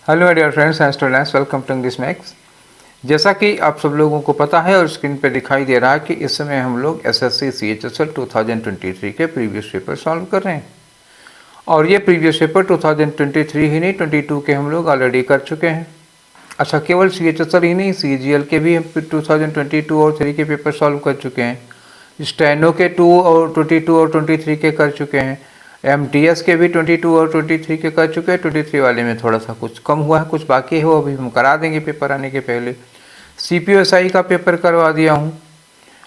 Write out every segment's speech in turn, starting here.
Hello dear friends and students, welcome to English Max. जैसा कि आप सब लोगों को पता है और स्क्रीन पर दिखाई दे रहा है कि इस समय हम लोग एसएससी CHSL 2023 के प्रीवियस पेपर सॉल्व कर रहे हैं। और ये प्रीवियस पेपर 2023 ही नहीं 22 के हम लोग ऑलरेडी कर चुके हैं। अच्छा, केवल CHSL ही नहीं, CGL के भी हम 2022 और 3 के पेपर सॉल्व कर चुके हैं। स्टेनो के 2 और 22 और 23 के कर चुके हैं। MTS के भी 22 और 23 के कर चुके हैं। 23 वाले में थोड़ा सा कुछ कम हुआ है, कुछ बाकी है, वो अभी हम करा देंगे पेपर आने के पहले। CPSI का पेपर करवा दिया हूँ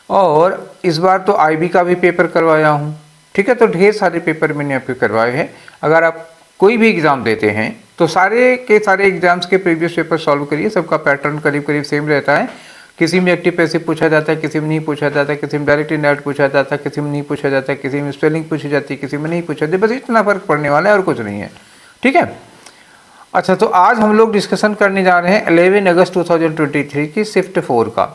और इस बार तो IB का भी पेपर करवाया हूँ। ठीक है, तो ढेर सारे पेपर मैंने आपके करवाए हैं। अगर आप कोई भी एग्ज़ाम देते हैं तो सारे के सारे एग्जाम्स के प्रीवियस पेपर सॉल्व करिए। सबका पैटर्न करीब करीब सेम रहता है। किसी में एक्टिव पैसिव पूछा जाता है, किसी में नहीं पूछा जाता है, किसी में डायरेक्ट इनडायरेक्ट पूछा जाता है, किसी में नहीं पूछा जाता है, किसी में स्पेलिंग पूछी जाती है, किसी में नहीं पूछा जाती। बस इतना फर्क पड़ने वाला है और कुछ नहीं है। ठीक है। अच्छा, तो आज हम लोग डिस्कशन करने जा रहे हैं 11 अगस्त 2023 की शिफ्ट 4 का।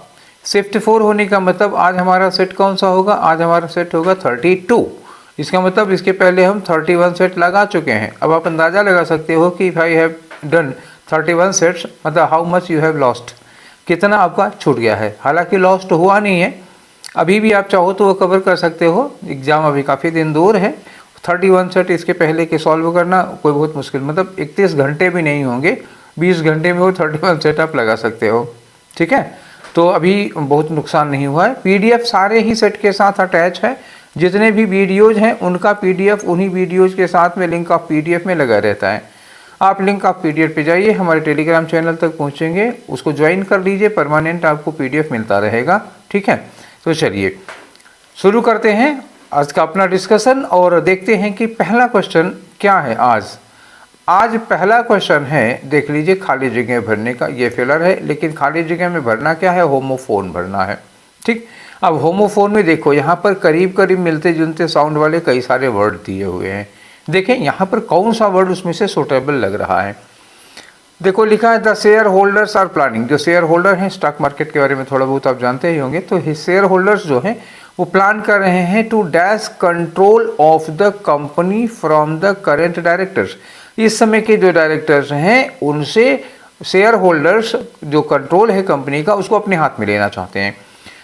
शिफ्ट 4 होने का मतलब आज हमारा सेट कौन सा होगा? आज हमारा सेट होगा 32। इसका मतलब इसके पहले हम 31 सेट लगा चुके हैं। अब आप अंदाज़ा लगा सकते हो कि आई हैव डन 31 सेट्स, मतलब how much you have lost, कितना आपका छूट गया है। हालांकि लॉस्ट हुआ नहीं है, अभी भी आप चाहो तो वो कवर कर सकते हो। एग्ज़ाम अभी काफ़ी दिन दूर है। 31 सेट इसके पहले के सॉल्व करना कोई बहुत मुश्किल, मतलब 31 घंटे भी नहीं होंगे, 20 घंटे में वो 31 सेट आप लगा सकते हो। ठीक है, तो अभी बहुत नुकसान नहीं हुआ है। PDF सारे ही सेट के साथ अटैच है। जितने भी वीडियोज़ हैं उनका PDF उन्हीं वीडियोज़ के साथ में लिंक ऑफ PDF में लगा रहता है। आप लिंक ऑफ PDF पे जाइए, हमारे टेलीग्राम चैनल तक पहुंचेंगे, उसको ज्वाइन कर लीजिए, परमानेंट आपको PDF मिलता रहेगा। ठीक है, तो चलिए शुरू करते हैं आज का अपना डिस्कशन और देखते हैं कि पहला क्वेश्चन क्या है। आज पहला क्वेश्चन है, देख लीजिए, खाली जगह भरने का। ये फिलर है, लेकिन खाली जगह में भरना क्या है? होमोफोन भरना है। ठीक, अब होमोफोन में देखो, यहाँ पर करीब करीब मिलते जुलते साउंड वाले कई सारे वर्ड दिए हुए हैं। देखें यहाँ पर कौन सा वर्ड उसमें से सूटेबल लग रहा है। देखो लिखा है the shareholders are planning. जो शेयर होल्डर हैं, स्टॉक मार्केट के बारे में थोड़ा बहुत आप जानते ही होंगे, तो शेयर होल्डर्स जो हैं वो प्लान कर रहे हैं to dash control of the company from the current directors. इस समय के जो डायरेक्टर्स हैं उनसे शेयर होल्डर्स जो कंट्रोल है कंपनी का, उसको अपने हाथ में लेना चाहते हैं।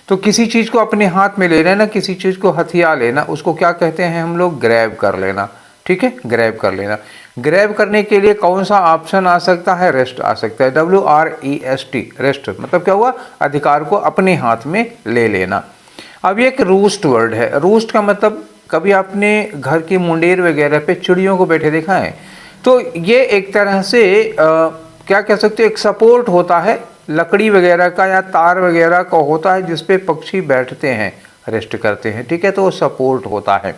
तो किसी चीज़ को अपने हाथ में ले लेना, किसी चीज़ को हथिया लेना, उसको क्या कहते हैं हम लोग? ग्रैब कर लेना। ठीक है, ग्रैब कर लेना। ग्रैब करने के लिए कौन सा ऑप्शन आ सकता है? रेस्ट आ सकता है। WREST, रेस्ट मतलब क्या हुआ? अधिकार को अपने हाथ में ले लेना। अब ये एक रूस्ट वर्ड है। रूस्ट का मतलब, कभी आपने घर की मुंडेर वगैरह पे चिड़ियों को बैठे देखा है? तो ये एक तरह से क्या कह सकते हो, एक सपोर्ट होता है लकड़ी वगैरह का या तार वगैरह का होता है, जिसपे पक्षी बैठते हैं, रेस्ट करते हैं। ठीक है, तो वो सपोर्ट होता है।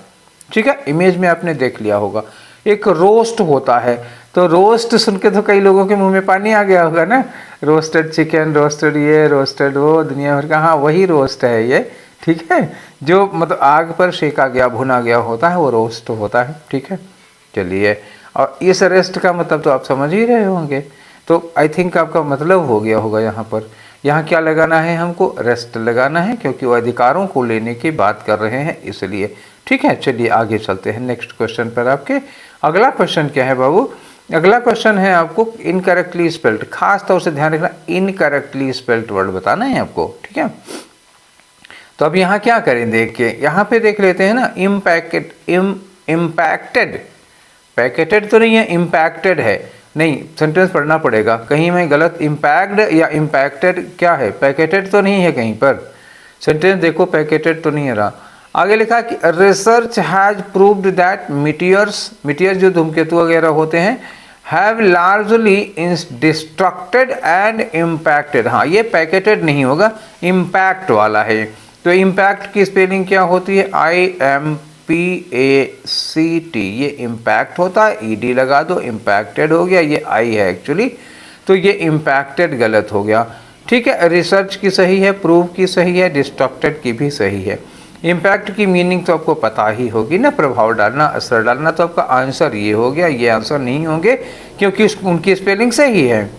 ठीक है, इमेज में आपने देख लिया होगा। एक रोस्ट होता है, तो रोस्ट सुन के तो कई लोगों के मुंह में पानी आ गया होगा ना। रोस्टेड चिकन, रोस्टेड ये, रोस्टेड वो, दुनिया भर का। हाँ, वही रोस्ट है ये। ठीक है, जो मतलब आग पर सेका गया, भुना गया होता है, वो रोस्ट होता है। ठीक है, चलिए, और इस रेस्ट का मतलब तो आप समझ ही रहे होंगे। तो आई थिंक आपका मतलब हो गया होगा। यहाँ पर यहाँ क्या लगाना है? हमको रेस्ट लगाना है, क्योंकि वो अधिकारों को लेने की बात कर रहे हैं, इसलिए। ठीक है, चलिए आगे चलते हैं नेक्स्ट क्वेश्चन पर। आपके अगला क्वेश्चन क्या है बाबू? अगला क्वेश्चन है आपको इनकरेक्टली स्पेल्ड। खास तौर से ध्यान रखना, इनकरेक्टली स्पेल्ड वर्ड बताना है आपको। ठीक है, तो अब यहाँ क्या करें? देख के यहाँ पे देख लेते हैं ना। इम्पैक्टेड, पैकेटेड तो नहीं है, इम्पैक्टेड है। नहीं, सेंटेंस पढ़ना पड़ेगा, कहीं मैं गलत। इम्पैक्ड या इम्पैक्टेड क्या है? पैकेटेड तो नहीं है कहीं पर। सेंटेंस देखो, पैकेटेड तो नहीं है रहा। आगे लिखा कि रिसर्च हैज प्रूव्ड दैट मीटियर्स जो धूमकेतु वगैरह होते हैं, have largely distracted and impacted. हाँ, ये पैकेटेड नहीं होगा, इम्पैक्ट वाला है। तो इम्पैक्ट की स्पेलिंग क्या होती है? IMPACT। ये इम्पैक्ट होता है, ED लगा दो, इम्पैक्टेड हो गया। ये I है एक्चुअली, तो ये इम्पैक्टेड गलत हो गया। ठीक है, रिसर्च की सही है, प्रूव की सही है, डिस्ट्रक्टेड की भी सही है। इम्पैक्ट की मीनिंग तो आपको पता ही होगी ना, प्रभाव डालना, असर डालना। तो आपका आंसर ये हो गया। ये आंसर नहीं होंगे क्योंकि उनकी स्पेलिंग सही है।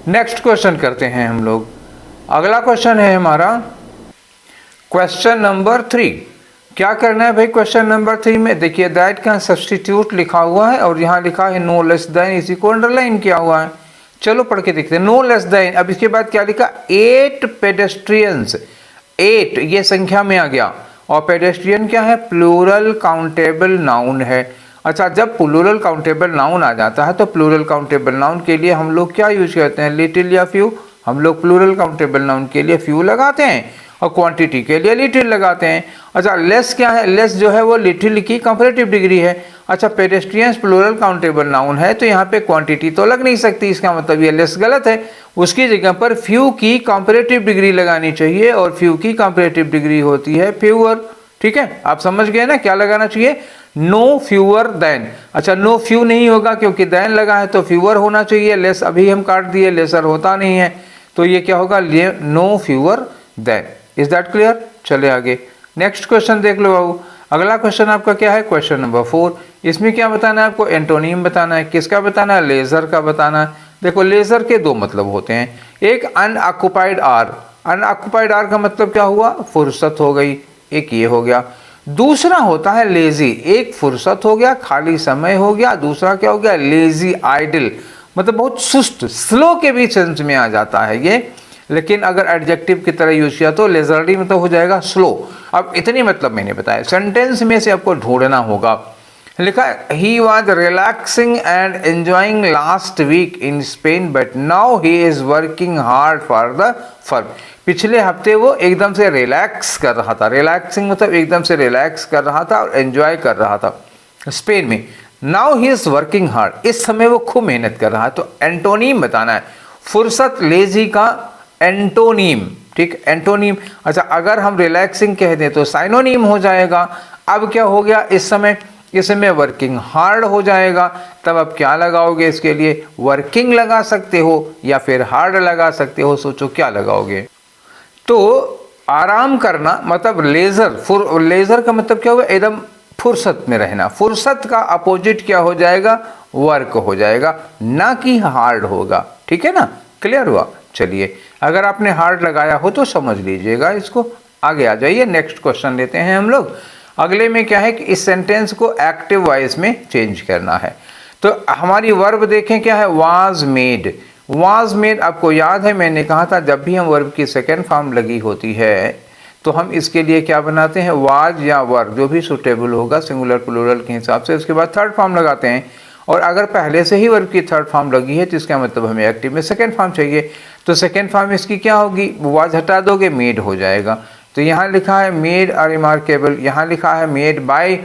नेक्स्ट क्वेश्चन करते हैं हम लोग। अगला क्वेश्चन है हमारा क्वेश्चन नंबर 3। क्या करना है भाई क्वेश्चन नंबर 3 में? देखिए, दैट का सब्स्टिट्यूट लिखा हुआ है और यहाँ लिखा है नो लेस देन, इसी को अंडरलाइन किया हुआ है। चलो पढ़ के देखते हैं। नो लेस देन, अब इसके बाद क्या लिखा, 8 पेडेस्ट्रियंस, 8 ये संख्या में आ गया, और पेडेस्ट्रियन क्या है, प्लूरल काउंटेबल नाउन है। अच्छा, जब प्लूरल काउंटेबल नाउन आ जाता है तो प्लूरल काउंटेबल नाउन के लिए हम लोग क्या यूज करते हैं, लिटिल या फ्यू। हम लोग प्लूरल काउंटेबल नाउन के लिए फ्यू लगाते हैं और क्वांटिटी के लिए लिटिल लगाते हैं। अच्छा, लेस क्या है, लेस जो है वो लिटिल की कंपैरेटिव डिग्री है। अच्छा, पेडेस्ट्रियंस प्लूरल काउंटेबल नाउन है तो यहाँ पे क्वांटिटी तो लग नहीं सकती, इसका मतलब ये लेस गलत है। उसकी जगह पर फ्यू की कंपैरेटिव डिग्री लगानी चाहिए, और फ्यू की कंपैरेटिव डिग्री होती है फ्यूअर। ठीक है, आप समझ गए ना क्या लगाना चाहिए, नो फ्यूअर देन। अच्छा, नो फ्यू नहीं होगा क्योंकि देन लगा है तो फ्यूअर होना चाहिए, लेस अभी हम काट दिए, लेसर होता नहीं है, तो ये क्या होगा, no fewer than. Is that clear? चले आगे, नेक्स्ट क्वेश्चन देख लो बाबू। अगला क्वेश्चन आपका क्या है, क्वेश्चन नंबर 4। इसमें क्या बताना है आपको, एंटोनिम बताना है। किसका बताना है, लेजर का बताना है। देखो, लेजर के दो मतलब होते हैं, एक अनऑक्युपाइड आर, अनऑक्युपाइड आर का मतलब क्या हुआ, फुर्सत हो गई, एक ये हो गया। दूसरा होता है लेजी, एक फुर्सत हो गया, खाली समय हो गया, दूसरा क्या हो गया, लेजी आइडल, मतलब बहुत सुस्त, स्लो के भी सेंस में आ जाता है ये, लेकिन अगर एडजेक्टिव की तरह यूज किया तो लेजर्ली मतलब हो जाएगा स्लो। अब इतनी मतलब मैंने बताया, सेंटेंस में से आपको ढूंढना होगा। लिखा है, he was relaxing and enjoying last week in Spain but now he is working hard for the firm. पिछले हफ्ते वो एकदम से रिलैक्स कर रहा था, रिलैक्सिंग मतलब एकदम से रिलैक्स कर रहा था और एंजॉय कर रहा था स्पेन में। Now he is working hard, इस समय वो खूब मेहनत कर रहा है। तो एंटोनीम बताना है, फुर्सत लेजी का एंटोनीम, ठीक, एंटोनीम। अच्छा, अगर हम रिलैक्सिंग कह दें तो साइनोनीम हो जाएगा। अब क्या हो गया, इस समय वर्किंग हार्ड हो जाएगा, तब आप क्या लगाओगे इसके लिए, वर्किंग लगा सकते हो या फिर हार्ड लगा सकते हो, सोचो क्या लगाओगे। तो आराम करना मतलब लेजर, लेजर का मतलब क्या हुआ, एकदम फुर्सत में रहना। फुर्सत का अपोजिट क्या हो जाएगा, वर्क हो जाएगा, ना कि हार्ड होगा। ठीक है ना, क्लियर हुआ? चलिए, अगर आपने हार्ड लगाया हो तो समझ लीजिएगा इसको। आगे आ जाइए, नेक्स्ट क्वेश्चन लेते हैं हम लोग। अगले में क्या है कि इस सेंटेंस को एक्टिव वॉइस में चेंज करना है। तो हमारी वर्ब देखें क्या है, वाज मेड। वाज मेड, आपको याद है मैंने कहा था जब भी हम वर्ब की सेकेंड फॉर्म लगी होती है तो हम इसके लिए क्या बनाते हैं, वाज या वर, जो भी सुटेबल होगा सिंगुलर प्लूरल के हिसाब से, उसके बाद थर्ड फॉर्म लगाते हैं। और अगर पहले से ही वर्ब की थर्ड फॉर्म लगी है तो इसका मतलब हमें एक्टिव में सेकेंड फॉर्म चाहिए। तो सेकेंड फॉर्म इसकी क्या होगी, वाज हटा दोगे, मेड हो जाएगा। तो यहाँ लिखा है मेड अ रिमार्केबल, यहाँ लिखा है मेड बाय,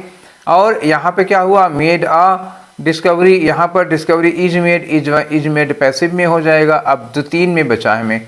और यहाँ पे क्या हुआ, मेड अ डिस्कवरी, यहाँ पर discovery is made, is made passive में हो जाएगा। अब तो 3 में बचा है हमें,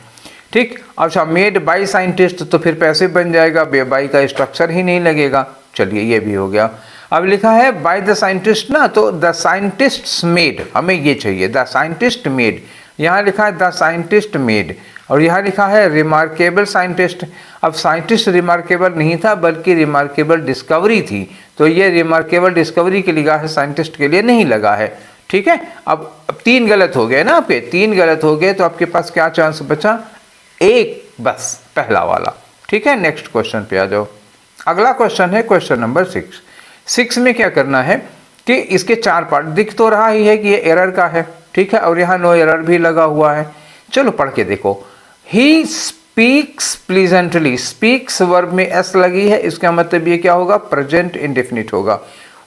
ठीक। अच्छा, मेड बाय साइंटिस्ट तो फिर पैसिव बन जाएगा, बाय का स्ट्रक्चर ही नहीं लगेगा। चलिए, ये भी हो गया। अब लिखा है बाय द साइंटिस्ट ना, तो द साइंटिस्ट्स मेड, हमें ये चाहिए, द साइंटिस्ट मेड। यहाँ लिखा है द साइंटिस्ट मेड, और यहाँ लिखा है रिमार्केबल साइंटिस्ट। अब साइंटिस्ट रिमार्केबल नहीं था बल्कि रिमार्केबल डिस्कवरी थी, तो ये रिमार्केबल डिस्कवरी के लिए लगा है, साइंटिस्ट के लिए नहीं लगा है। ठीक है, अब 3 गलत हो गए ना आपके, 3 गलत हो गए तो आपके पास क्या चांस बचा, एक बस, पहला वाला। ठीक है, नेक्स्ट क्वेश्चन पे आ जाओ। अगला क्वेश्चन है क्वेश्चन नंबर 6। 6 में क्या करना है कि इसके 4 पार्ट दिख तो रहा ही है कि ये एरर का है, ठीक है, और यहाँ नो एरर भी लगा हुआ है। चलो पढ़ के देखो। He speaks pleasantly, speaks verb में एस लगी है, इसका मतलब ये क्या होगा, प्रेजेंट इंडेफिनिट होगा।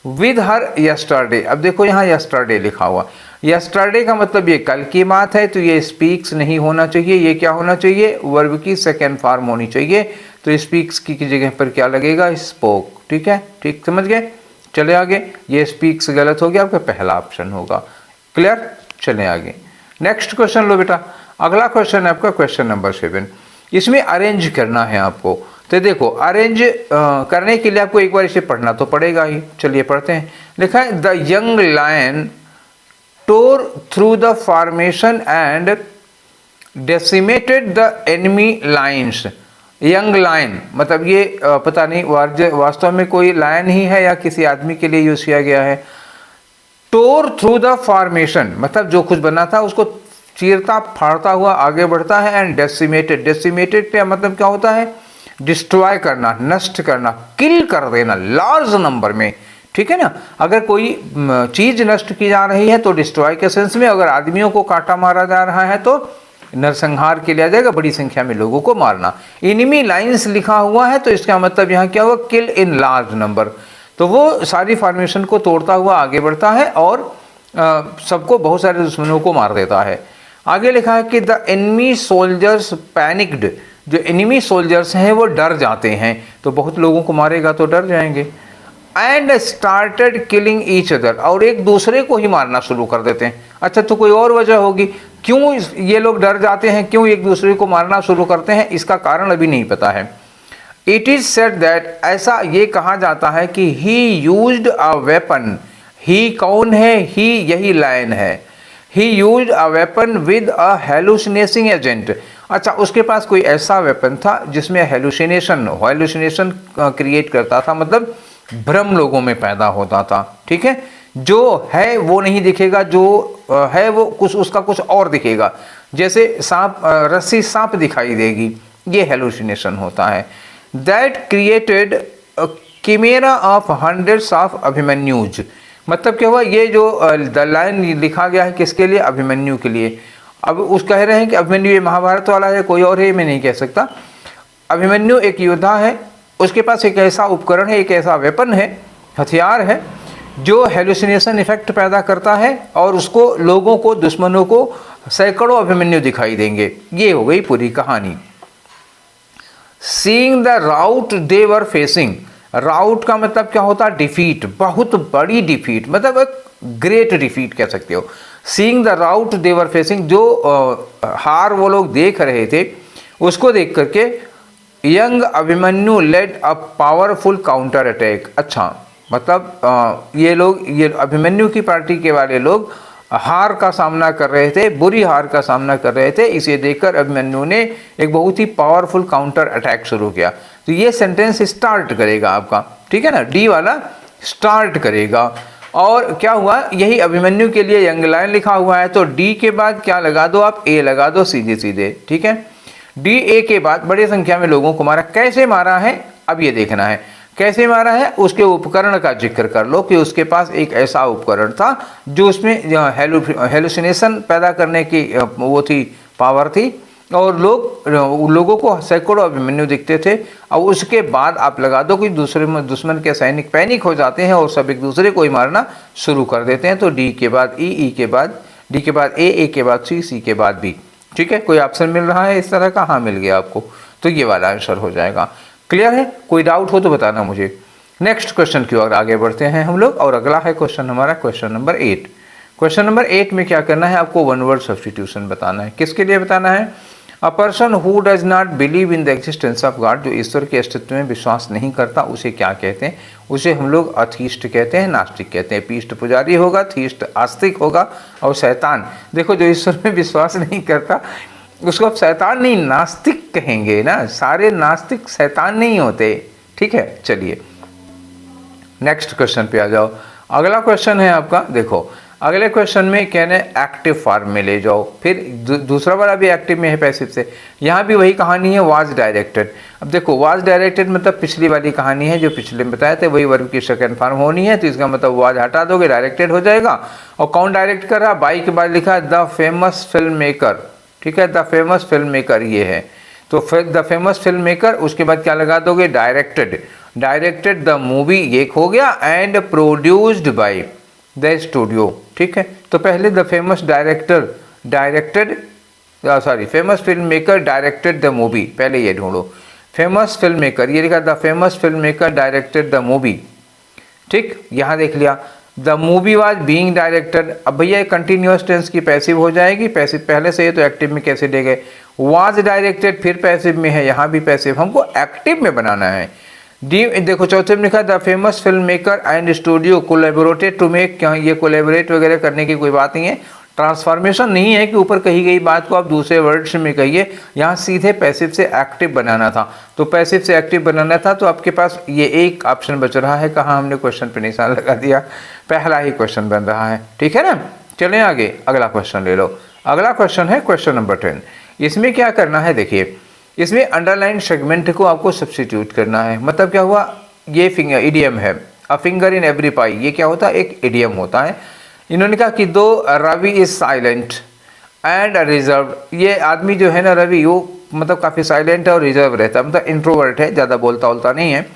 विद हर यस्टरडे, अब देखो यहाँ यस्टरडे लिखा हुआ, यस्टरडे का मतलब ये कल की बात है, तो ये स्पीक्स नहीं होना चाहिए, ये क्या होना चाहिए, वर्ब की सेकेंड फॉर्म होनी चाहिए। तो स्पीक्स की जगह पर क्या लगेगा, स्पोक। ठीक है, ठीक समझ गए। चले आगे, ये स्पीक्स गलत हो गया, आपका पहला ऑप्शन होगा। क्लियर? चले आगे, नेक्स्ट क्वेश्चन लो बेटा। अगला क्वेश्चन है आपका क्वेश्चन नंबर 7। इसमें अरेंज करना है आपको। तो देखो, अरेंज करने के लिए आपको एक बार इसे पढ़ना तो पड़ेगा ही। चलिए पढ़ते हैं। लिखा है the young lion tore through the formation and decimated the enemy lines. Young lion मतलब ये पता नहीं वास्तव में कोई लायन ही है या किसी आदमी के लिए यूज किया गया है। टोर थ्रू द फॉर्मेशन मतलब जो कुछ बना था उसको चीरता फाड़ता हुआ आगे बढ़ता है। एंड डेसिमेटेड, डेसिमेटेड का मतलब क्या होता है, डिस्ट्रॉय करना, नष्ट करना, किल कर देना लार्ज नंबर में। ठीक ठीक है ना। अगर कोई चीज नष्ट की जा रही है तो डिस्ट्रॉय के सेंस में, अगर आदमियों को काटा मारा जा रहा है तो नरसंहार के लिए आ जाएगा, बड़ी संख्या में लोगों को मारना। इनिमी लाइंस लिखा हुआ है तो इसका मतलब यहाँ क्या हुआ, किल इन लार्ज नंबर। तो वो सारी फॉर्मेशन को तोड़ता हुआ आगे बढ़ता है और सबको, बहुत सारे दुश्मनों को मार देता है। आगे लिखा है कि द एनिमी सोल्जर्स पैनिक्ड, जो एनिमी सोल्जर्स हैं वो डर जाते हैं, तो बहुत लोगों को मारेगा तो डर जाएंगे। And started killing each other, और एक दूसरे को ही मारना शुरू कर देते हैं। अच्छा, तो कोई और वजह होगी क्यों ये लोग डर जाते हैं, क्यों एक दूसरे को मारना शुरू करते हैं, इसका कारण अभी नहीं पता है। इट इज सेड दैट, ऐसा ये कहा जाता है कि ही यूज्ड अ वेपन, ही कौन है, ही यही लायन है, ही used a weapon with a hallucinating agent. अच्छा, उसके पास कोई ऐसा वेपन था जिसमें हेलुसिनेशन क्रिएट करता था, मतलब भ्रम लोगों में पैदा होता था। ठीक है, जो है वो नहीं दिखेगा, जो है वो कुछ, उसका कुछ और दिखेगा, जैसे सांप, रस्सी सांप दिखाई देगी, ये हेलुसिनेशन होता है। That created chimera of hundreds of Abhimanyus, मतलब क्या हुआ, ये जो द लाइन लिखा गया है किसके लिए, अभिमन्यु के लिए। अब उस कह रहे हैं कि अभिमन्यु ये महाभारत वाला है, कोई और है, मैं नहीं कह सकता। अभिमन्यु एक योद्धा है, उसके पास एक ऐसा उपकरण है, एक ऐसा वेपन है, हथियार है, जो हेलुसिनेशन इफेक्ट पैदा करता है और उसको, लोगों को, दुश्मनों को सैकड़ों अभिमन्यु दिखाई देंगे। ये हो गई पूरी कहानी। Seeing the rout they were facing, rout का मतलब क्या होता है, डिफीट, बहुत बड़ी डिफीट, मतलब एक ग्रेट डिफीट कह सकते हो। Seeing the rout they were facing, जो हार वो लोग देख रहे थे, उसको देख करके young Abhimanyu led a powerful counter attack. अच्छा, मतलब ये लोग, ये अभिमन्यु की पार्टी के वाले लोग हार का सामना कर रहे थे, बुरी हार का सामना कर रहे थे। इसे देखकर अभिमन्यु ने एक बहुत ही पावरफुल काउंटर अटैक शुरू किया। तो ये सेंटेंस स्टार्ट करेगा आपका, ठीक है ना, डी वाला स्टार्ट करेगा। और क्या हुआ, यही अभिमन्यु के लिए यंग लायन लिखा हुआ है, तो डी के बाद क्या लगा दो आप, ए लगा दो सीधे सीधे। ठीक है, डी ए के बाद बड़ी संख्या में लोगों को मारा। कैसे मारा है, अब ये देखना है कैसे मारा है। उसके उपकरण का जिक्र कर लो कि उसके पास एक ऐसा उपकरण था जो उसमें हेलुसिनेशन पैदा करने की वो थी, पावर थी, और लोगों को सैकड़ों अभिमन्यु दिखते थे। और उसके बाद आप लगा दो कि दूसरे दुश्मन के सैनिक पैनिक हो जाते हैं और सब एक दूसरे को ही मारना शुरू कर देते हैं। तो डी के बाद ई के बाद डी के बाद ए के बाद सी के बाद बी। ठीक है, कोई ऑप्शन मिल रहा है इस तरह का, हाँ मिल गया आपको, तो ये वाला आंसर हो जाएगा। क्लियर है, कोई डाउट हो तो बताना मुझे। नेक्स्ट क्वेश्चन की ओर आगे बढ़ते हैं हम लोग, और अगला है क्वेश्चन हमारा, क्वेश्चन नंबर 8। क्वेश्चन नंबर 8 में क्या करना है, आपको वन वर्ड सब्स्टिट्यूशन बताना है। किसके लिए बताना है, a person who does not believe in the existence of God, जो ईश्वर के अस्तित्व में विश्वास नहीं करता, उसे क्या कहते हैं, उसे हम लोग अथीस्ट कहते हैं, नास्तिक कहते हैं। पीस्ट पुजारी होगा, थीस्ट आस्तिक होगा, और शैतान, देखो जो ईश्वर में विश्वास नहीं करता उसको आप शैतान नहीं नास्तिक कहेंगे ना, सारे नास्तिक शैतान नहीं होते। ठीक है, चलिए नेक्स्ट क्वेश्चन पे आ जाओ। अगला क्वेश्चन है आपका, देखो अगले क्वेश्चन में कहने एक्टिव फॉर्म में ले जाओ, फिर दूसरा वाला भी एक्टिव में है पैसिव से। यहाँ भी वही कहानी है, वाज डायरेक्टेड। अब देखो वाज डायरेक्टेड मतलब पिछली वाली कहानी है जो पिछले में बताए थे, वही वर्ब की सेकंड फॉर्म होनी है, तो इसका मतलब वाज हटा दोगे, डायरेक्टेड हो जाएगा। और कौन डायरेक्ट कर रहा, बाई के बाद लिखा है द फेमस फिल्म मेकर। ठीक है, द फेमस फिल्म मेकर ये है, तो फिर द फेमस फिल्म मेकर, उसके बाद क्या लगा दोगे, डायरेक्टेड द मूवी, ये हो गया, and produced by the studio. ठीक है, तो पहले the famous famous film maker directed the movie, पहले ये ढूंढो, फेमस फिल्म मेकर, ये लिखा the famous film maker directed the movie. ठीक, यहाँ देख लिया, the movie was being directed. अब भैया कंटिन्यूअस टेंस की पैसिव हो जाएगी, पैसिव पहले से है तो एक्टिव में कैसे ले गए, वाज डायरेक्टेड फिर पैसिव में है, यहाँ भी पैसिव, हमको एक्टिव में बनाना है। डी देखो चौथे में लिखा the famous film maker and studio collaborated to make, क्या ये कोलैबोरेट वगैरह करने की कोई बात नहीं है, ट्रांसफॉर्मेशन नहीं है कि ऊपर कही गई बात को आप दूसरे वर्ड्स में कहिए, यहाँ सीधे पैसिव से एक्टिव बनाना था। तो पैसिव से एक्टिव बनाना था, तो आपके पास ये एक ऑप्शन बच रहा है, कहाँ हमने क्वेश्चन पे निशान लगा दिया, पहला ही क्वेश्चन बन रहा है। ठीक है ना, चलें आगे, अगला क्वेश्चन ले लो। अगला क्वेश्चन है क्वेश्चन नंबर 10। इसमें क्या करना है, देखिए इसमें अंडरलाइन सेगमेंट को आपको सब्स्टिट्यूट करना है। मतलब क्या हुआ, ये फिंगर इडियम है, अ फिंगर इन एवरी पाई, ये क्या होता है, एक इडियम होता है। इन्होंने कहा कि though Ravi is silent and reserved, ये आदमी जो है ना रवि, वो मतलब काफ़ी साइलेंट है और रिजर्व रहता है, मतलब इंट्रोवर्ट है, ज़्यादा बोलता बोलता नहीं है।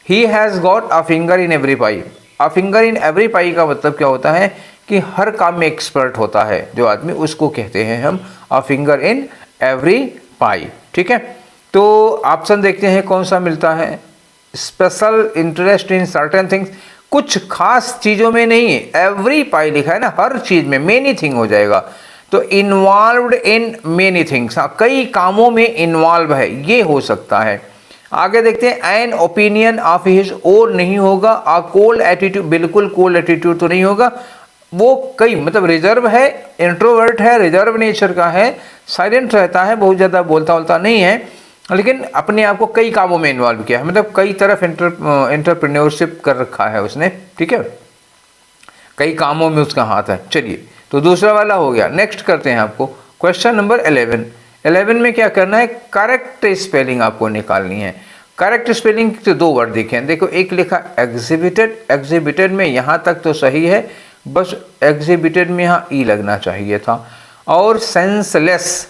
He has got a finger in every pie, a finger in every pie का मतलब क्या होता है कि हर काम में एक्सपर्ट होता है जो आदमी, उसको कहते हैं हम अ फिंगर इन एवरी पाई। ठीक है, तो ऑप्शन देखते हैं कौन सा मिलता है। Special interest in certain things, कुछ खास चीज़ों में नहीं है, एवरी पाई लिखा है ना, हर चीज़ में, मेनी थिंग हो जाएगा। तो इन्वॉल्व्ड इन मेनी थिंग्स, हाँ कई कामों में इन्वॉल्व है, ये हो सकता है। आगे देखते हैं, एन ओपिनियन ऑफ हिज, और नहीं होगा। अ कोल्ड एटीट्यूड, बिल्कुल कोल्ड एटीट्यूड तो नहीं होगा, वो कई मतलब रिजर्व है, इंट्रोवर्ट है, रिजर्व नेचर का है, साइलेंट रहता है, बहुत ज़्यादा बोलता बोलता नहीं है, लेकिन अपने आप को कई कामों में इन्वॉल्व किया है, मतलब कई तरफ एंटरप्रेन्योरशिप कर रखा है उसने। ठीक है, कई कामों में उसका हाथ है। चलिए, तो दूसरा वाला हो गया। नेक्स्ट करते हैं आपको क्वेश्चन नंबर 11 में क्या करना है, करेक्ट स्पेलिंग आपको निकालनी है। करेक्ट स्पेलिंग के दो वर्ड देखें, देखो एक लिखा एग्जिबिटेड, एग्जिबिटेड में यहाँ तक तो सही है, बस एग्जिबिटेड में यहाँ ई लगना चाहिए था। और सेंसलेस,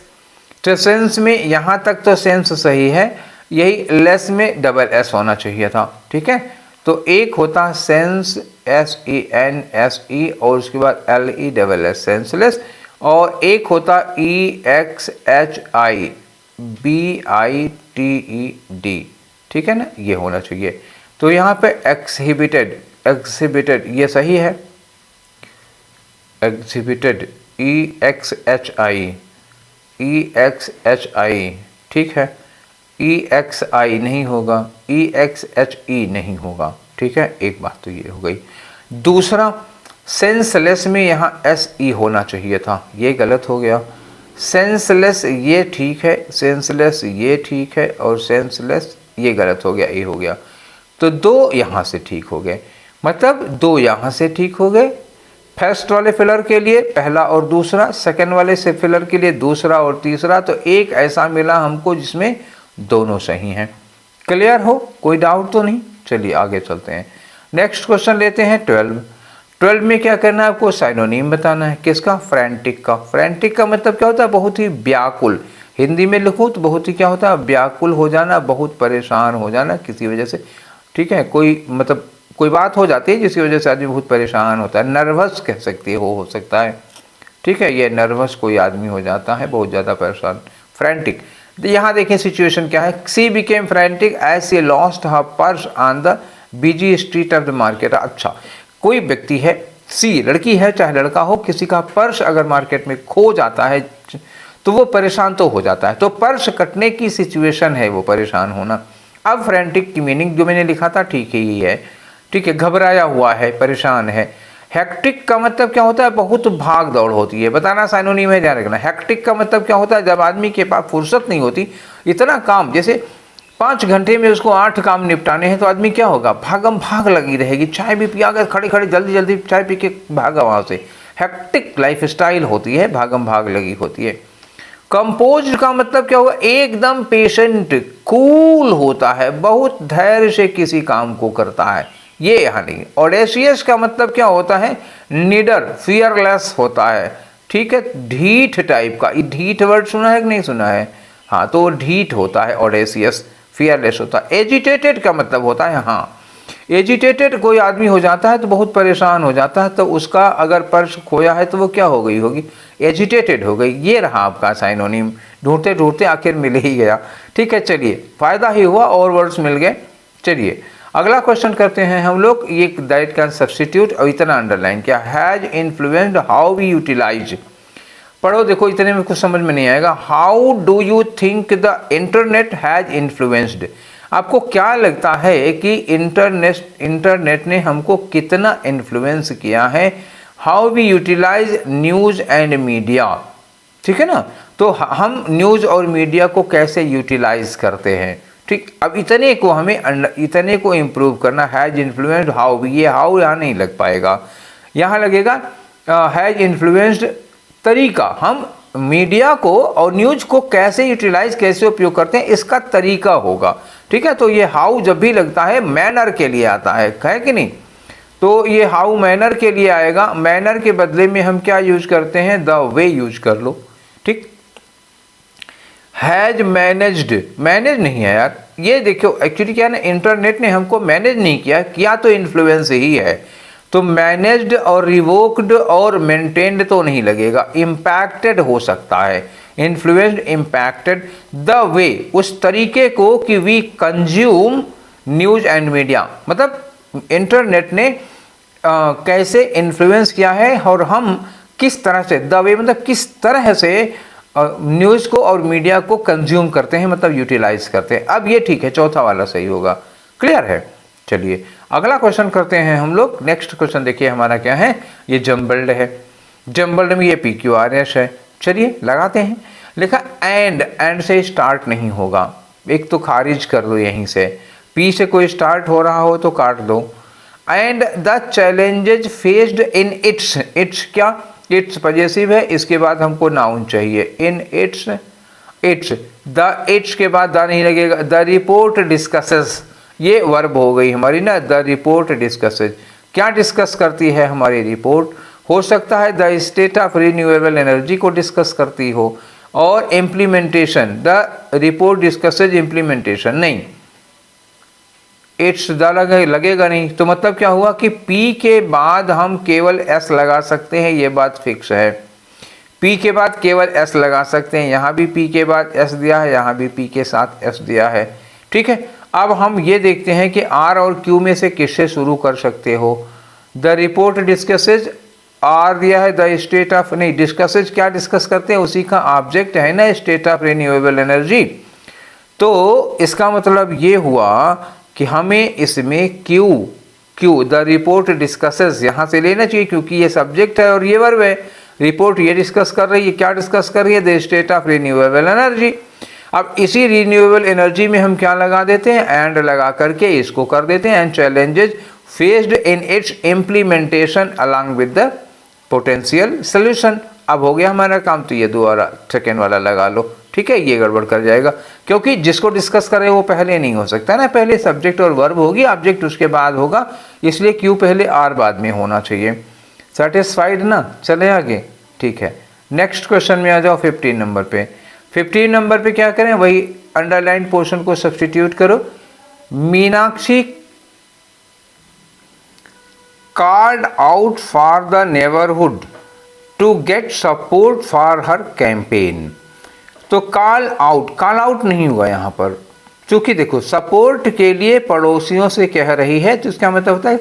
तो सेंस में यहाँ तक तो सेंस सही है, यही लेस में डबल एस होना चाहिए था। ठीक है, तो एक होता सेंस SENSE और उसके बाद LESS सेंसलेस, और एक होता EXHIBITED। ठीक है ना, ये होना चाहिए। तो यहाँ पे एक्सहिबिटेड, एक्सहिबिटेड ये सही है, एक्सहिबिटेड EXHI, ठीक है, EXI नहीं होगा, EXHE नहीं होगा। ठीक है, एक बात तो ये हो गई। दूसरा, सेंसलेस में यहाँ SE होना चाहिए था, ये गलत हो गया। सेंसलेस ये ठीक है, सेंसलेस ये ठीक है, और सेंसलेस ये गलत हो गया, ये हो गया। तो दो यहाँ से ठीक हो गए, मतलब दो यहाँ से ठीक हो गए। फर्स्ट वाले फिलर के लिए पहला और दूसरा, सेकंड वाले से फिलर के लिए दूसरा और तीसरा, तो एक ऐसा मिला हमको जिसमें दोनों सही हैं। क्लियर हो, कोई डाउट तो नहीं। चलिए आगे चलते हैं। नेक्स्ट क्वेश्चन लेते हैं 12 में क्या करना है आपको, साइनोनिम बताना है। किसका, फ्रैंटिक का। फ्रैंटिक का मतलब क्या होता है, बहुत ही व्याकुल। हिंदी में लिखूँ तो बहुत ही क्या होता है, व्याकुल हो जाना, बहुत परेशान हो जाना किसी वजह से। ठीक है, कोई मतलब कोई बात हो जाती है जिसकी वजह से आदमी बहुत परेशान होता है, नर्वस कह सकती है, हो सकता है। ठीक है, ये नर्वस कोई आदमी हो जाता है, बहुत ज़्यादा परेशान, फ्रैंटिक। यहाँ देखें सिचुएशन क्या है, she became frantic as she lost her purse on the busy street of the market. अच्छा, कोई व्यक्ति है, सी लड़की है चाहे लड़का हो, किसी का पर्स अगर मार्केट में खो जाता है तो वो परेशान तो हो जाता है, तो पर्स कटने की सिचुएशन है वो परेशान होना। अब फ्रैंटिक की मीनिंग जो मैंने लिखा था ठीक ही है। ठीक है, घबराया हुआ है, परेशान है। हेक्टिक का मतलब क्या होता है, बहुत भाग दौड़ होती है, बताना साइनोनिम है, ध्यान रखना। हेक्टिक का मतलब क्या होता है, जब आदमी के पास फुर्सत नहीं होती, इतना काम, जैसे 5 घंटे में उसको 8 काम निपटाने हैं, तो आदमी क्या होगा, भागम भाग लगी रहेगी, चाय भी पिया कर खड़े खड़े जल्दी जल्दी चाय पी के भागा वहाँ से। हेक्टिक लाइफ स्टाइल होती है, भागम भाग लगी होती है। कंपोज्ड का मतलब क्या हुआ, एकदम पेशेंट, कूल होता है, बहुत धैर्य से किसी काम को करता है, ये यहाँ नहीं। ऑडेशियस का मतलब क्या होता है, निडर, फियरलेस होता है। ठीक है, ढीठ टाइप का, ढीठ वर्ड सुना है कि नहीं सुना है, हाँ, तो ढीठ होता है ऑडेशियस, फियरलेस होता है। एजिटेटेड का मतलब होता है, हाँ, एजिटेटेड कोई आदमी हो जाता है तो बहुत परेशान हो जाता है, तो उसका अगर पर्स खोया है तो वो क्या हो गई होगी, एजिटेटेड हो गई। ये रहा आपका साइनोनिम, ढूंढते ढूंढते आखिर मिल ही गया। ठीक है, चलिए फ़ायदा ही हुआ और वर्ड्स मिल गए। चलिए अगला क्वेश्चन करते हैं हम लोग, ये दैट कैन सब्स्टिट्यूट, और इतना अंडरलाइन क्या, has influenced how we utilize. पढ़ो, देखो इतने में कुछ समझ में नहीं आएगा। How do you think the internet has influenced, आपको क्या लगता है कि इंटरनेट ने हमको कितना इन्फ्लुएंस किया है। How we utilize news and media, ठीक है ना, तो हम न्यूज़ और मीडिया को कैसे यूटिलाइज करते हैं। ठीक, अब इतने को हमें इतने को इम्प्रूव करना, हैज इन्फ्लुएंस्ड हाउ, ये हाउ यहाँ नहीं लग पाएगा, यहाँ लगेगा हैज इन्फ्लुएंस्ड तरीका, हम मीडिया को और न्यूज़ को कैसे यूटिलाइज, कैसे उपयोग करते हैं, इसका तरीका होगा। ठीक है, तो ये हाउ जब भी लगता है मैनर के लिए आता है कि नहीं, तो ये हाउ मैनर के लिए आएगा, मैनर के बदले में हम क्या यूज करते हैं, द वे यूज कर लो, ठीक। हैज मैनेज्ड, मैनेज नहीं है यार, ये देखो एक्चुअली क्या है ना, इंटरनेट ने हमको मैनेज नहीं किया, किया तो इन्फ्लुएंस ही है, तो मैनेज्ड और रिवोक्ड और मेंटेन्ड तो नहीं लगेगा, इम्पैक्टेड हो सकता है, इन्फ्लुएंस्ड, इम्पैक्टेड, द वे, उस तरीके को कि we consume news and media, मतलब इंटरनेट ने कैसे इन्फ्लुएंस किया है और हम किस तरह से, द वे मतलब किस तरह से न्यूज़ को और मीडिया को कंज्यूम करते हैं, मतलब यूटिलाइज करते हैं। अब ये ठीक है, चौथा वाला सही होगा, क्लियर है। चलिए अगला क्वेश्चन करते हैं हम लोग। नेक्स्ट क्वेश्चन देखिए हमारा क्या है, ये जम्बल्ड है, जम्बल्ड में ये PQRS है। चलिए लगाते हैं, लिखा एंड से स्टार्ट नहीं होगा, एक तो खारिज कर दो यहीं से, पी से कोई स्टार्ट हो रहा हो तो काट दो। And the challenges faced in its, it's क्या, इट्स पजेसिव है, इसके बाद हमको नाउन चाहिए, in its, it's, the it's के बाद द नहीं लगेगा, द रिपोर्ट डिस्कसेस, ये वर्ब हो गई हमारी ना, द रिपोर्ट डिस्कसेस, क्या डिस्कस करती है हमारी रिपोर्ट, हो सकता है the state of renewable energy को डिस्कस करती हो, और implementation, the report discusses implementation, नहीं इट्स द लगेगा नहीं, तो मतलब क्या हुआ कि P के बाद हम केवल S लगा सकते हैं, ये बात फिक्स है, P के बाद केवल S लगा सकते हैं, यहाँ भी P के बाद S दिया है, यहाँ भी P के साथ S दिया है, ठीक है। अब हम ये देखते हैं कि R और Q में से किससे शुरू कर सकते हो, द रिपोर्ट डिस्कसेज, R दिया है, द स्टेट ऑफ, नहीं डिस्कसेज क्या डिस्कस करते हैं, उसी का ऑब्जेक्ट है ना स्टेट ऑफ रिन्यूएबल एनर्जी, तो इसका मतलब ये हुआ कि हमें इसमें क्यू द रिपोर्ट डिस्कसेस यहाँ से लेना चाहिए, क्योंकि ये सब्जेक्ट है और ये वर्ब है, रिपोर्ट ये डिस्कस कर रही है, क्या डिस्कस कर रही है, the state of renewable energy. अब इसी रिन्यूएबल एनर्जी में हम क्या लगा देते हैं, एंड लगा करके इसको कर देते हैं, and challenges faced in its implementation along with the potential solution. अब हो गया हमारा काम, तो ये दोबारा सेकेंड वाला लगा लो, ठीक है, ये गड़बड़ कर जाएगा, क्योंकि जिसको डिस्कस करें वो पहले नहीं हो सकता ना, पहले सब्जेक्ट और वर्ब होगी, ऑब्जेक्ट उसके बाद होगा, इसलिए क्यू पहले आर बाद में होना चाहिए। सेटिस्फाइड ना, चले आगे, ठीक है। नेक्स्ट क्वेश्चन में आ जाओ 15 नंबर पे। 15 नंबर पे क्या करें, वही अंडरलाइन पोर्शन को सब्सटीट्यूट करो। Meenakshi called out for the neighborhood to get support for her campaign। तो कॉल आउट नहीं हुआ यहाँ पर, चूंकि देखो सपोर्ट के लिए पड़ोसियों से कह रही है, तो इसका मतलब होता है,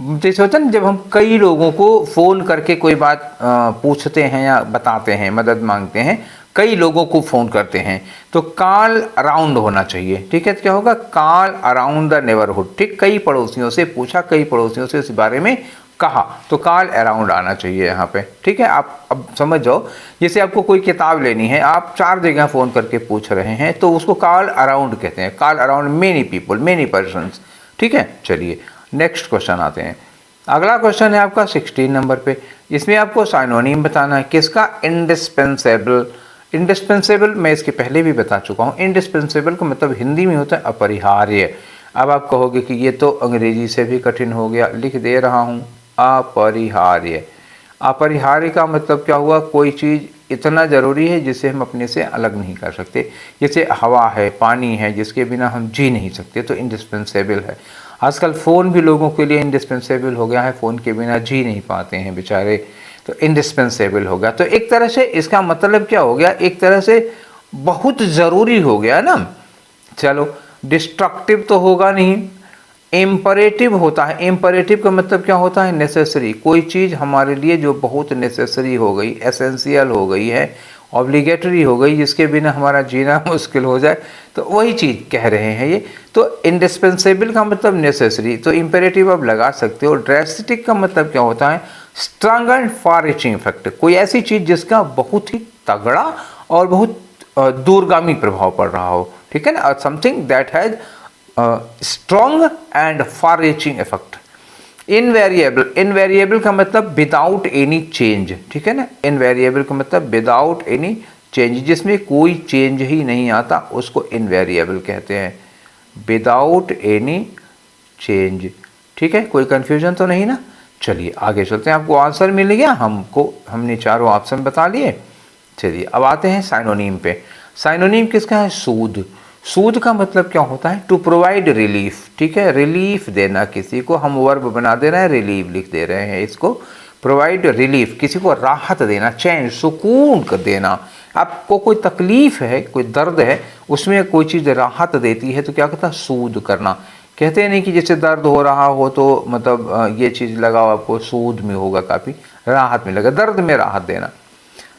जैसे होता है ना जब हम कई लोगों को फ़ोन करके कोई बात पूछते हैं या बताते हैं, मदद मांगते हैं, कई लोगों को फ़ोन करते हैं, तो कॉल अराउंड होना चाहिए, ठीक है। तो क्या होगा, कॉल अराउंड द नेबरहुड, ठीक, कई पड़ोसियों से पूछा, कई पड़ोसियों से इस बारे में कहा, तो कॉल अराउंड आना चाहिए यहाँ पे, ठीक है। आप अब समझ जाओ, जैसे आपको कोई किताब लेनी है, आप 4 जगह फ़ोन करके पूछ रहे हैं, तो उसको कॉल अराउंड कहते हैं, call around many people, many persons, ठीक है। चलिए नेक्स्ट क्वेश्चन आते हैं। अगला क्वेश्चन है आपका 16 नंबर पे, इसमें आपको साइनोनिम बताना है, किसका, इंडिस्पेंसेबल। इंडिस्पेंसेबल मैं इसके पहले भी बता चुका हूँ, इंडिस्पेंसेबल का मतलब हिंदी में होता है अपरिहार्य। अब आप कहोगे कि ये तो अंग्रेजी से भी कठिन हो गया, लिख दे रहा हूँ अपरिहार्य। अपरिहार्य का मतलब क्या हुआ, कोई चीज़ इतना ज़रूरी है जिसे हम अपने से अलग नहीं कर सकते, जैसे हवा है, पानी है, जिसके बिना हम जी नहीं सकते, तो इंडिस्पेंसेबल है। आजकल फ़ोन भी लोगों के लिए इंडिस्पेंसेबल हो गया है, फ़ोन के बिना जी नहीं पाते हैं बेचारे, तो इंडिस्पेंसेबल हो गया। तो एक तरह से इसका मतलब क्या हो गया, एक तरह से बहुत ज़रूरी हो गया ना। चलो डिस्ट्रक्टिव तो होगा नहीं, इम्परेटिव होता है। इम्परेटिव का मतलब क्या होता है, नेसेसरी, कोई चीज़ हमारे लिए जो बहुत नेसेसरी हो गई, एसेंशियल हो गई है, ऑब्लिगेटरी हो गई, जिसके बिना हमारा जीना मुश्किल हो जाए, तो वही चीज़ कह रहे हैं ये। तो इंडिस्पेंसेबल का मतलब नेसेसरी, तो इम्पेरेटिव आप लगा सकते हो। ड्रेस्टिक का मतलब क्या होता है, strong and far reaching effect, कोई ऐसी चीज़ जिसका बहुत ही तगड़ा और बहुत दूरगामी प्रभाव पड़ रहा हो, ठीक है ना, something that has strong and far reaching effect. Invariable, invariable का मतलब विदाउट एनी चेंज, ठीक है ना, इनवेरिएबल का मतलब विदाउट एनी चेंज, जिसमें कोई चेंज ही नहीं आता, उसको इनवेरिएबल कहते हैं, विदाउट एनी चेंज। ठीक है, कोई कन्फ्यूजन तो नहीं ना। चलिए आगे चलते हैं, आपको आंसर मिल गया, हमने चारों ऑप्शन बता लिए। चलिए अब आते हैं साइनोनिम पे। साइनोनिम किसका है? सूद। सूद का मतलब क्या होता है? टू प्रोवाइड रिलीफ, ठीक है, रिलीफ देना किसी को, हम वर्ब बना दे रहे हैं, रिलीव लिख दे रहे हैं इसको। प्रोवाइड रिलीफ, किसी को राहत देना, चैन सुकून कर देना। आपको कोई तकलीफ है, कोई दर्द है, उसमें कोई चीज़ राहत देती है तो क्या कहता है? सूद करना। कहते हैं नहीं कि जैसे दर्द हो रहा हो तो मतलब ये चीज़ लगाओ, आपको सूद में होगा, काफ़ी राहत मिलेगा, दर्द में राहत देना।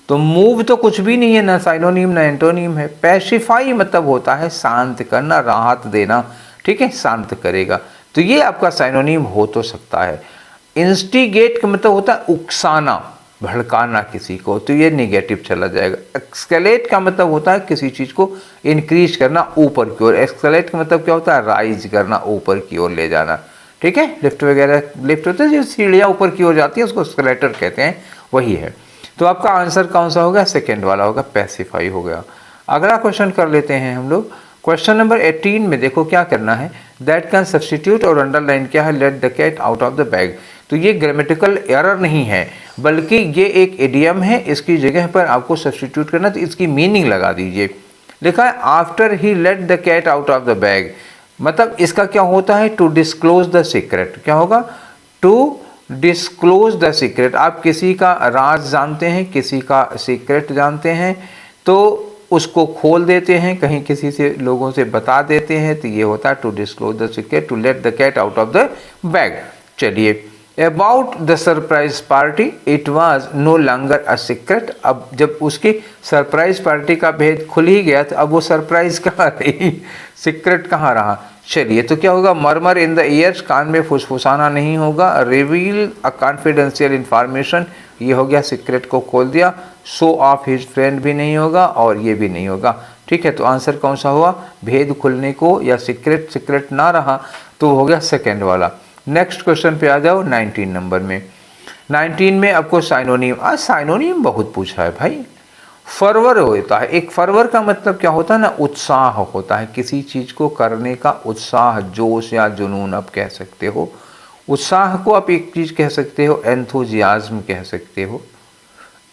तो मूव तो कुछ भी नहीं है, ना साइनोनिम ना एंटोनिम है। पैसिफाई मतलब होता है शांत करना, राहत देना, ठीक है, शांत करेगा, तो ये आपका साइनोनिम हो तो सकता है। इंस्टिगेट का मतलब होता है उकसाना, भड़काना किसी को, तो ये निगेटिव चला जाएगा। एक्सकेलेट का मतलब होता है किसी चीज़ को इंक्रीज करना ऊपर की ओर। एक्सकेलेट का मतलब क्या होता है? राइज करना, ऊपर की ओर ले जाना, ठीक है। लिफ्ट वगैरह, लिफ्ट होता है जो सीढ़ियाँ ऊपर की ओर जाती है, उसको एस्केलेटर कहते हैं, वही है। तो आपका आंसर कौन सा होगा? सेकेंड वाला होगा, पैसिफाई हो गया। अगला क्वेश्चन कर लेते हैं हम लोग। क्वेश्चन नंबर 18 में देखो क्या करना है। दैट कैन सब्सटीट्यूट और अंडरलाइन क्या है? Let the cat out of the bag. तो ये ग्रामेटिकल एरर नहीं है, बल्कि ये एक इडियम है, इसकी जगह पर आपको सब्सटीट्यूट करना, तो इसकी मीनिंग लगा दीजिए। लिखा है after he let the cat out of the bag, मतलब इसका क्या होता है? To disclose the secret. क्या होगा? To disclose the secret. आप किसी का राज जानते हैं, किसी का सीक्रेट जानते हैं, तो उसको खोल देते हैं, कहीं किसी से लोगों से बता देते हैं, तो ये होता है to disclose the secret, to let the cat out of the bag. चलिए, about the surprise party it was no longer a secret. अब जब उसकी सरप्राइज पार्टी का भेद खुल ही गया, तो अब वो सरप्राइज कहाँ रही, सीक्रेट कहाँ रहा। चलिए, तो क्या होगा? मरमर इन द ईयर्स, कान में फुसफुसाना नहीं होगा। रिवील अ कॉन्फिडेंशियल इंफॉर्मेशन, ये हो गया, सीक्रेट को खोल दिया। शो ऑफ हिज फ्रेंड भी नहीं होगा, और ये भी नहीं होगा, ठीक है। तो आंसर कौन सा हुआ? भेद खुलने को, या सीक्रेट, सीक्रेट ना रहा तो हो गया सेकेंड वाला। नेक्स्ट क्वेश्चन पे आ जाओ 19 नंबर में। 19 में आपको साइनोनिम, आज साइनोनिम बहुत पूछा है भाई। फरवर होता है, एक फरवर का मतलब क्या होता है ना? उत्साह होता है, किसी चीज़ को करने का उत्साह, जोश या जुनून आप कह सकते हो। उत्साह को आप एक चीज़ कह सकते हो, एंथुजियाज्म कह सकते हो,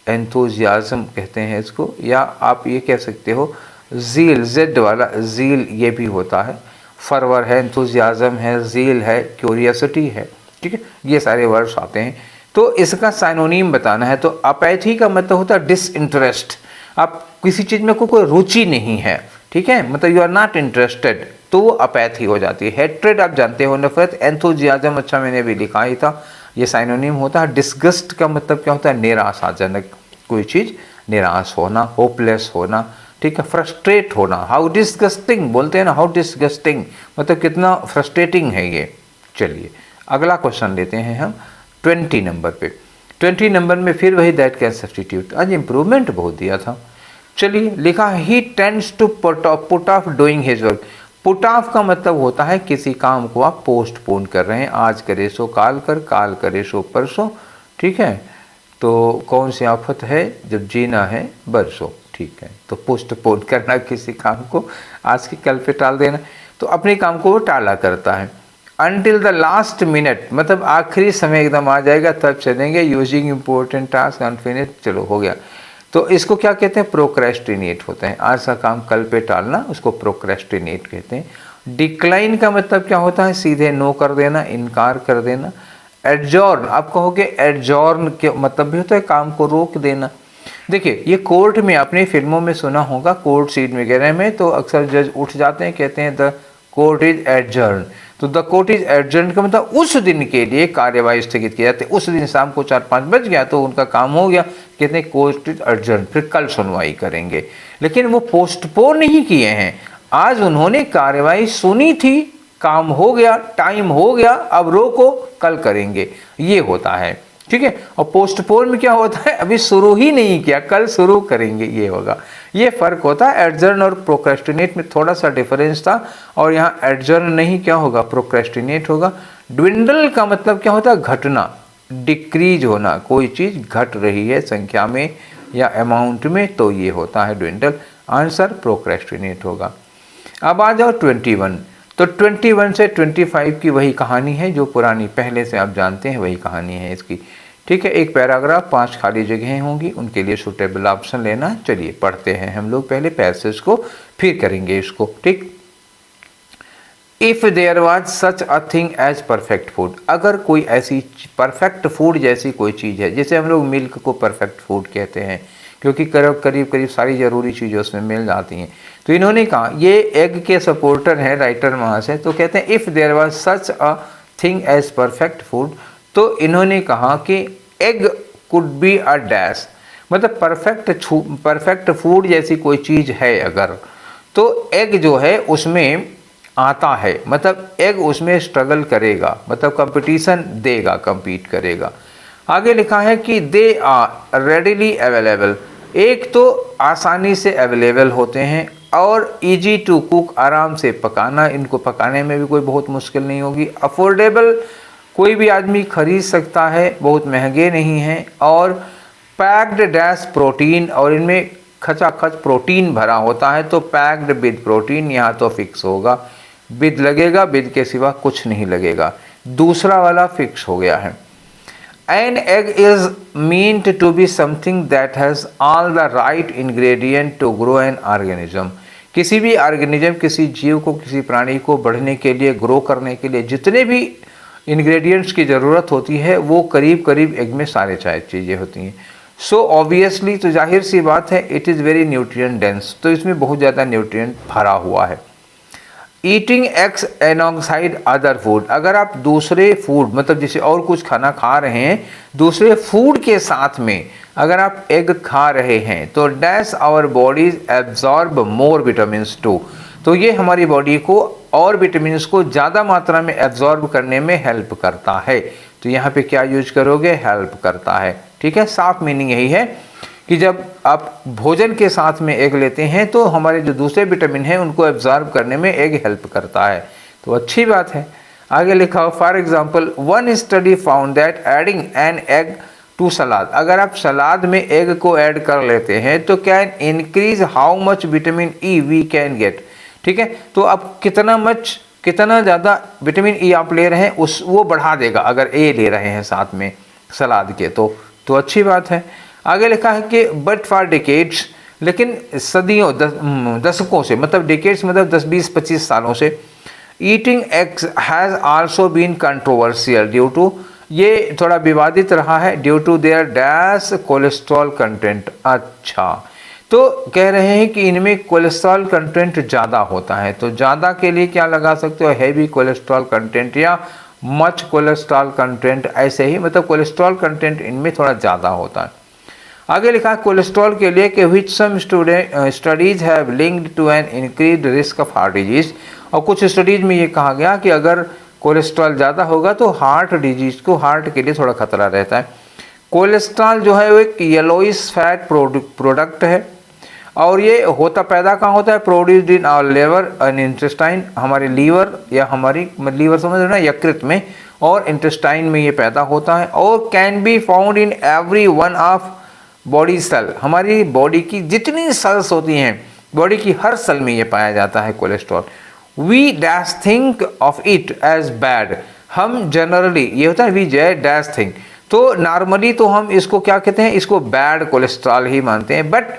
एंथुजियाज्म कहते हैं इसको, या आप ये कह सकते हो जील, जेड वाला जील, ये भी होता है। फरवर है, एंथुजियाज्म है, जील है, क्यूरियोसिटी है, ठीक है, ये सारे वर्ड्स आते हैं। तो इसका साइनोनिम बताना है, तो अपैथी का मतलब होता है डिसइंटरेस्ट। आप किसी चीज़ में कोई रुचि नहीं है, ठीक है, मतलब यू आर नॉट इंटरेस्टेड, तो वो अपैथी हो जाती है। हेट्रेड आप जानते हो, नफरत। एंथुजियाज्म, अच्छा मैंने भी लिखा ही था, ये साइनोनिम होता है। डिस्गस्ट का मतलब क्या होता है? निराशाजनक, कोई चीज़ निराश होना, होपलेस होना, ठीक है, फ्रस्ट्रेट होना। हाउ डिस्गस्टिंग बोलते हैं ना, हाउ डिस्गस्टिंग मतलब कितना फ्रस्ट्रेटिंग है ये। चलिए अगला क्वेश्चन लेते हैं हम 20 नंबर पे। 20 नंबर में फिर वही दैट कैन सब्सटीट्यूट, आज इंप्रूवमेंट बहुत दिया था। चलिए, लिखा he tends to put off doing his work. Put off का मतलब होता है किसी काम को आप पोस्टपोन कर रहे हैं, आज करे सो काल कर, काल करे सो परसों, ठीक है। तो कौन सी आफत है जब जीना है बरसों, ठीक है। तो पोस्टपोन करना किसी काम को, आज की कल पे टाल देना, तो अपने काम को वो टाला करता है। अनटिल द लास्ट मिनट मतलब आखिरी समय एकदम आ जाएगा तब चलेंगे। यूजिंग इंपॉर्टेंट टास्क अनफिनिश्ड, चलो हो गया। तो इसको क्या कहते हैं? प्रोक्रेस्टिनेट होते हैं, आज का काम कल पे टालना, उसको प्रोक्रेस्टिनेट कहते हैं। डिक्लाइन का मतलब क्या होता है? सीधे नो कर देना, इनकार कर देना। एडजॉर्न, आप कहोगे एडजॉर्न के मतलब भी होता है काम को रोक देना। देखिए, ये कोर्ट में आपने फिल्मों में सुना होगा, कोर्ट सीन वगैरह में तो अक्सर जज उठ जाते हैं, कहते हैं द कोर्ट इज एडजर्न। तो द कोर्ट इज एडजर्न का मतलब उस दिन के लिए कार्यवाही स्थगित की जाती है। उस दिन शाम को 4-5 बज गया तो उनका काम हो गया, कहते हैं कोर्ट इज एडजर्न, फिर कल सुनवाई करेंगे। लेकिन वो पोस्टपोन नहीं किए हैं, आज उन्होंने कार्यवाही सुनी थी, काम हो गया, टाइम हो गया, अब रोको, कल करेंगे, ये होता है, ठीक है। और पोस्टपोन में क्या होता है? अभी शुरू ही नहीं किया, कल शुरू करेंगे, ये होगा। ये फर्क होता है। एडजर्न और प्रोक्रेस्टिनेट में थोड़ा सा डिफरेंस था, और यहाँ एडजर्न नहीं क्या होगा? प्रोक्रेस्टिनेट होगा। ड्विंडल का मतलब क्या होता है? घटना, डिक्रीज होना, कोई चीज़ घट रही है संख्या में या अमाउंट में, तो ये होता है ड्विंडल। आंसर प्रोक्रेस्टिनेट होगा। अब आ जाओ 21। तो 21 से 25 की वही कहानी है जो पुरानी पहले से आप जानते हैं, वही कहानी है इसकी। ठीक है, एक पैराग्राफ, 5 खाली जगहें होंगी, उनके लिए सूटेबल ऑप्शन लेना। चलिए पढ़ते हैं हम लोग पहले पैसेज को, फिर करेंगे इसको। ठीक, if there was such a thing as perfect food, अगर कोई ऐसी परफेक्ट फूड जैसी कोई चीज़ है, जैसे हम लोग मिल्क को परफेक्ट फूड कहते हैं क्योंकि करीब करीब सारी ज़रूरी चीज़ें उसमें मिल जाती हैं। तो इन्होंने कहा, ये एग के सपोर्टर हैं राइटर वहाँ से, तो कहते हैं if there was such a thing as perfect food, तो इन्होंने कहा कि egg could be a dash, मतलब परफेक्ट फूड जैसी कोई चीज़ है अगर, तो एग जो है उसमें आता है, मतलब एग उसमें स्ट्रगल करेगा, मतलब कंपटीशन देगा, compete करेगा। आगे लिखा है कि दे आर रेडिली अवेलेबल, एक तो आसानी से अवेलेबल होते हैं और इजी टू कुक, आराम से पकाना, इनको पकाने में भी कोई बहुत मुश्किल नहीं होगी। अफोर्डेबल, कोई भी आदमी खरीद सकता है, बहुत महंगे नहीं हैं। और पैक्ड डैश प्रोटीन, और इनमें खचाखच प्रोटीन भरा होता है, तो पैक्ड विद प्रोटीन यहाँ तो फिक्स होगा, विद लगेगा, विद के सिवा कुछ नहीं लगेगा, दूसरा वाला फिक्स हो गया है। An egg is meant to be something that has all the right ingredient to grow an organism, किसी भी ऑर्गेनिज्म, किसी जीव को, किसी प्राणी को बढ़ने के लिए, ग्रो करने के लिए जितने भी इंग्रेडिएंट्स की ज़रूरत होती है वो करीब करीब एग में सारे चीज़ें होती हैं। सो ऑब्वियसली, तो जाहिर सी बात है, it is very nutrient dense, तो इसमें बहुत ज़्यादा न्यूट्रिएंट भरा हुआ है। ईटिंग एग्स एनॉक्साइड अदर फूड, अगर आप दूसरे फूड, मतलब जैसे और कुछ खाना खा रहे हैं, दूसरे फूड के साथ में अगर आप एग खा रहे हैं, तो dash our bodies absorb more vitamins too, तो ये हमारी बॉडी को और विटामिन्स को ज़्यादा मात्रा में एब्जॉर्ब करने में हेल्प करता है। तो यहाँ पे क्या यूज करोगे, हेल्प करता है। ठीक है, साफ मीनिंग यही है कि जब आप भोजन के साथ में एग लेते हैं तो हमारे जो दूसरे विटामिन हैं उनको एब्जॉर्ब करने में एग हेल्प करता है, तो अच्छी बात है। आगे लिखा हो, for example one study found that adding an egg to salad, अगर आप सलाद में एग को ऐड कर लेते हैं तो can increase how much vitamin E V can get. ठीक है, तो अब कितना ज़्यादा विटामिन ई आप ले रहे हैं वो बढ़ा देगा अगर ए ले रहे हैं साथ में सलाद के, तो अच्छी बात है। आगे लिखा है कि बट फॉर डिकेड्स, लेकिन सदियों, दशकों से, मतलब डिकेड्स मतलब 10, 20, 25 सालों से, eating eggs has also been controversial due to, ये थोड़ा विवादित रहा है, due to their dash cholesterol content. अच्छा, तो कह रहे हैं कि इनमें कोलेस्ट्रॉल कंटेंट ज़्यादा होता है, तो ज़्यादा के लिए क्या लगा सकते हो, हैवी कोलेस्ट्रॉल कंटेंट या मच कोलेस्ट्रॉल कंटेंट, ऐसे ही, मतलब कोलेस्ट्रॉल कंटेंट इनमें थोड़ा ज़्यादा होता है। आगे लिखा है कोलेस्ट्रॉल के लिए कि which some studies have linked to an increased risk of heart disease, और कुछ स्टडीज़ में ये कहा गया कि अगर कोलेस्ट्रॉल ज़्यादा होगा तो हार्ट डिजीज़ को, हार्ट के लिए थोड़ा खतरा रहता है। कोलेस्ट्रॉल जो है वो एक येलोइश फैट प्रोडक्ट है, और ये पैदा कहाँ होता है, produced in our liver and intestine, हमारे लीवर या हमारी लीवर समझ रहे ना, यकृत में और इंटेस्टाइन में ये पैदा होता है, और can be found in every one of body cell, हमारी बॉडी की जितनी सेल्स होती हैं, बॉडी की हर सेल में ये पाया जाता है cholesterol. We dash think of it as bad, हम जनरली, ये होता है वी जे डैश थिंक, तो नॉर्मली तो हम इसको क्या कहते हैं, इसको बैड कोलेस्ट्रॉल ही मानते हैं, but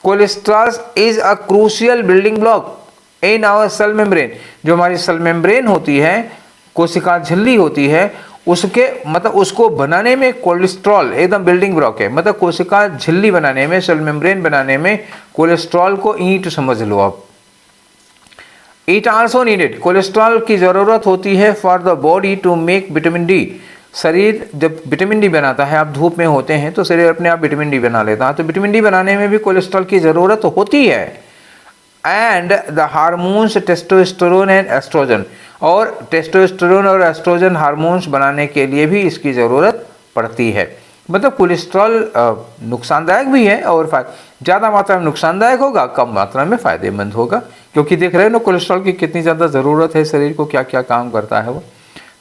cholesterol is a crucial building block in our cell membrane, जो हमारी सेल मेम्ब्रेन होती है, कोशिका झिल्ली होती है, उसके मतलब उसको बनाने में कोलेस्ट्रॉल एकदम बिल्डिंग ब्लॉक है, मतलब कोशिका झिल्ली बनाने में, सेल मेम्ब्रेन बनाने में कोलेस्ट्रॉल को ईंट समझ लो आप। इट आल्सो नीडेड, कोलेस्ट्रॉल की ज़रूरत होती है for the body to make vitamin D, शरीर जब विटामिन डी बनाता है, आप धूप में होते हैं तो शरीर अपने आप विटामिन डी बना लेता है, तो विटामिन डी बनाने में भी कोलेस्ट्रॉल की ज़रूरत होती है। And the hormones testosterone and oestrogen, और टेस्टोस्टेरोन और एस्ट्रोजन हार्मोन्स बनाने के लिए भी इसकी ज़रूरत पड़ती है। मतलब कोलेस्ट्रॉल नुकसानदायक भी है, और ज़्यादा मात्रा में नुकसानदायक होगा, कम मात्रा में फ़ायदेमंद होगा, क्योंकि देख रहे हो ना कोलेस्ट्रॉल की कितनी ज़्यादा ज़रूरत है शरीर को, क्या क्या काम करता है वो।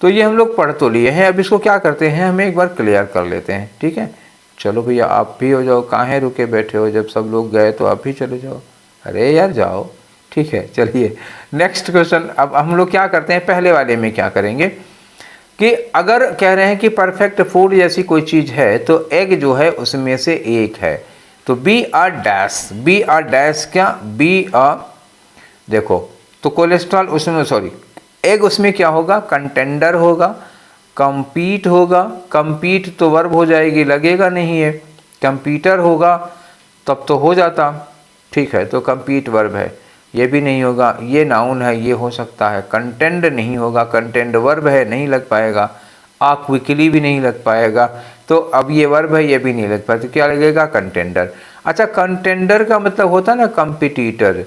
तो ये हम लोग पढ़ तो लिए हैं, अब इसको क्या करते हैं, हम एक बार क्लियर कर लेते हैं। ठीक है, चलो भैया आप भी हो जाओ, काहे रुके बैठे हो, जब सब लोग गए तो आप भी चले जाओ, अरे यार जाओ। ठीक। ठीक है, चलिए नेक्स्ट क्वेश्चन। अब हम लोग क्या करते हैं, पहले वाले में क्या करेंगे कि अगर कह रहे हैं कि परफेक्ट फूड जैसी कोई चीज़ है तो एग जो है उसमें से एक है, तो B R dash, B R dash क्या, बी आ, देखो तो कोलेस्ट्रॉल उसमें, सॉरी एग उसमें क्या होगा, कंटेंडर होगा, कंपीट होगा, कंपीट तो वर्ब हो जाएगी, लगेगा नहीं है, कंपीटर होगा तब तो हो जाता, ठीक है, तो कंपीट वर्ब है, ये भी नहीं होगा, ये नाउन है, ये हो सकता है, कंटेंड नहीं होगा, कंटेंड वर्ब है, नहीं लग पाएगा, आ क्विकली भी नहीं लग पाएगा, तो अब ये वर्ब है, ये भी नहीं लग पाएगा, तो क्या लगेगा, कंटेंडर। अच्छा, कंटेंडर का मतलब होता है ना कंपिटिटर,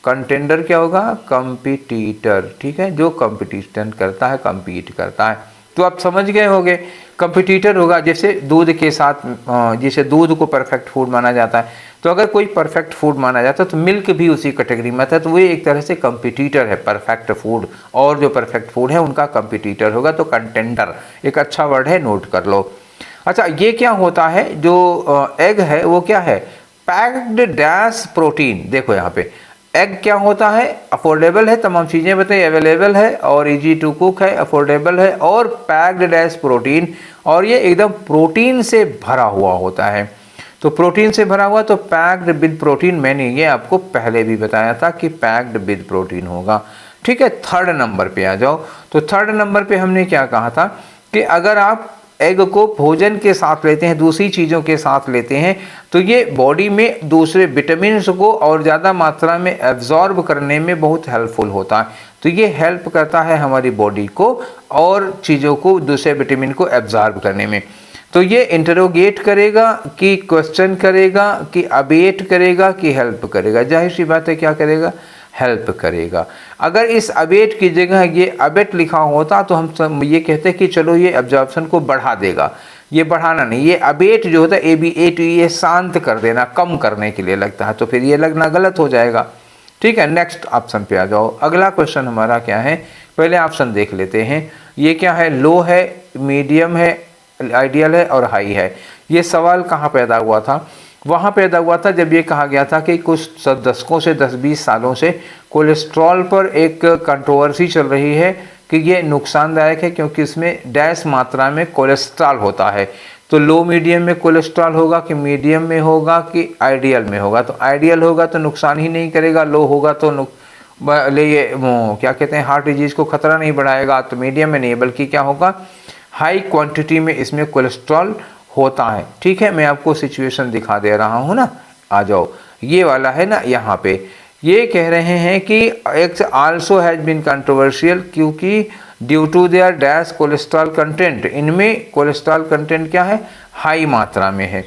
कंटेंडर क्या होगा, कंपिटिटर, ठीक है, जो कंपटीशन करता है, compete करता है, तो आप समझ गए होंगे कंपिटिटर होगा। जैसे दूध के साथ, जैसे दूध को परफेक्ट फूड माना जाता है, तो अगर कोई परफेक्ट फूड माना जाता है तो मिल्क भी उसी कैटेगरी में आता है, तो वो एक तरह से कंपिटिटर है परफेक्ट फूड, और जो परफेक्ट फूड है उनका कंपिटिटर होगा, तो कंटेंडर एक अच्छा वर्ड है, नोट कर लो। अच्छा, ये क्या होता है, जो एग है वो क्या है, पैक्ड डैश प्रोटीन, देखो यहाँ पे एग क्या होता है, अफोर्डेबल है, तमाम चीज़ें बताइए, अवेलेबल है और इजी टू कुक है, अफोर्डेबल है और पैक्ड डैश प्रोटीन, और ये एकदम प्रोटीन से भरा हुआ होता है, तो प्रोटीन से भरा हुआ तो पैक्ड विद प्रोटीन, मैंने ये आपको पहले भी बताया था कि पैक्ड विद प्रोटीन होगा, ठीक है। थर्ड नंबर पे आ जाओ, तो थर्ड नंबर पे हमने क्या कहा था कि अगर आप एग को भोजन के साथ लेते हैं, दूसरी चीज़ों के साथ लेते हैं, तो ये बॉडी में दूसरे विटामिन्स को और ज़्यादा मात्रा में एब्जॉर्ब करने में बहुत हेल्पफुल होता है, तो ये हेल्प करता है हमारी बॉडी को और चीज़ों को, दूसरे विटामिन को एब्जॉर्ब करने में। तो ये इंटरोगेट करेगा कि क्वेश्चन करेगा कि अबेट करेगा कि हेल्प करेगा, जाहिर सी बात है क्या करेगा, हेल्प करेगा। अगर इस अबेट की जगह ये अबेट लिखा होता तो हम ये कहते कि चलो ये एब्जॉर्प्शन को बढ़ा देगा, ये बढ़ाना नहीं, ये अबेट जो होता है ABAT, ये शांत कर देना, कम करने के लिए लगता है, तो फिर ये लगना गलत हो जाएगा, ठीक है। नेक्स्ट ऑप्शन पे आ जाओ। अगला क्वेश्चन हमारा क्या है, पहले ऑप्शन देख लेते हैं, ये क्या है, लो है, मीडियम है, आइडियल है और हाई है। ये सवाल कहाँ पैदा हुआ था, वहाँ पैदा हुआ था जब ये कहा गया था कि कुछ दशकों से 10-20 सालों से कोलेस्ट्रॉल पर एक कंट्रोवर्सी चल रही है कि ये नुकसानदायक है क्योंकि इसमें डैश मात्रा में कोलेस्ट्रॉल होता है, तो लो मीडियम में कोलेस्ट्रॉल होगा कि मीडियम में होगा कि आइडियल में होगा, तो आइडियल होगा तो नुकसान ही नहीं करेगा, लो होगा तो ये क्या कहते हैं, हार्ट डिजीज़ को खतरा नहीं बढ़ाएगा, तो मीडियम में नहीं बल्कि क्या होगा, हाई क्वांटिटी में इसमें कोलेस्ट्रॉल होता है, ठीक है। मैं आपको सिचुएशन दिखा दे रहा हूँ ना, आ जाओ, ये वाला है ना, यहाँ पे ये कह रहे हैं कि eggs also has been controversial क्योंकि due to their dash cholesterol content, इनमें कोलेस्ट्रॉल कंटेंट क्या है, हाई मात्रा में है।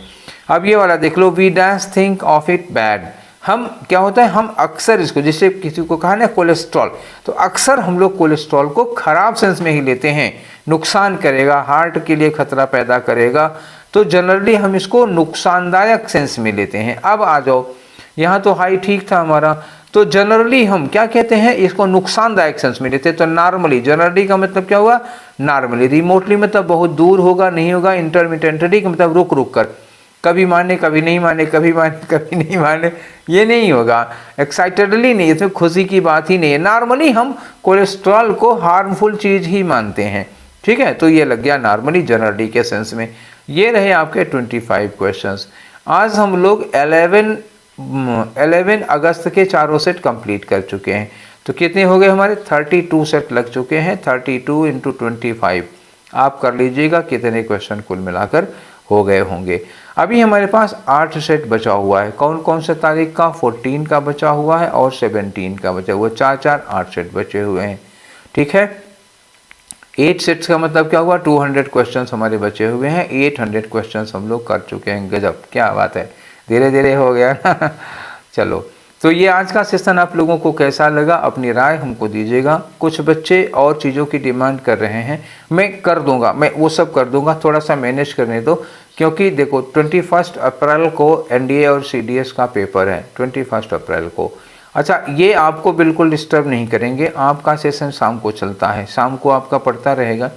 अब ये वाला देख लो, we dash think of it bad, हम क्या होता है, हम अक्सर इसको, जिससे किसी को कहा ना कोलेस्ट्रॉल, तो अक्सर हम लोग कोलेस्ट्रॉल को खराब सेंस में ही लेते हैं, नुकसान करेगा, हार्ट के लिए खतरा पैदा करेगा, तो जनरली हम इसको नुकसानदायक सेंस में लेते हैं। अब आ जाओ, यहाँ तो हाई ठीक था हमारा, तो जनरली हम क्या कहते हैं, इसको नुकसानदायक सेंस में लेते हैं, तो नॉर्मली, जनरली का मतलब क्या हुआ, नॉर्मली, रिमोटली मतलब बहुत दूर होगा, नहीं होगा, इंटरमिटेंटली का मतलब रुक रुक कर, कभी माने कभी नहीं माने, कभी माने कभी नहीं माने, ये नहीं होगा, एक्साइटेडली नहीं, इसमें खुशी की बात ही नहीं है, नॉर्मली हम कोलेस्ट्रॉल को हार्मफुल चीज़ ही मानते हैं, ठीक है। तो ये लग गया नॉर्मली, जनरली के सेंस में। ये रहे आपके 25 क्वेश्चंस। आज हम लोग 11 अगस्त के चारों सेट कंप्लीट कर चुके हैं, तो कितने हो गए हमारे, 32 सेट लग चुके हैं, 32 × 25 आप कर लीजिएगा कितने क्वेश्चन कुल मिलाकर हो गए होंगे। अभी हमारे पास 8 सेट बचा हुआ है, कौन कौन सा तारीख का, 14 का बचा हुआ है और 17 का बचा हुआ, 4 8 सेट बचे हुए हैं, ठीक है। 8 सेट्स का मतलब क्या हुआ, 200 क्वेश्चंस हमारे बचे हुए हैं, 800 क्वेश्चंस हम लोग कर चुके हैं, गजब, क्या बात है, धीरे धीरे हो गया ना चलो, तो ये आज का सेशन आप लोगों को कैसा लगा, अपनी राय हमको दीजिएगा। कुछ बच्चे और चीज़ों की डिमांड कर रहे हैं, मैं कर दूंगा, मैं वो सब कर दूंगा, थोड़ा सा मैनेज करने दो, क्योंकि देखो 21 अप्रैल को NDA और CDS का पेपर है, 21 अप्रैल को। अच्छा, ये आपको बिल्कुल डिस्टर्ब नहीं करेंगे, आपका सेशन शाम को चलता है, शाम को आपका पढ़ता रहेगा,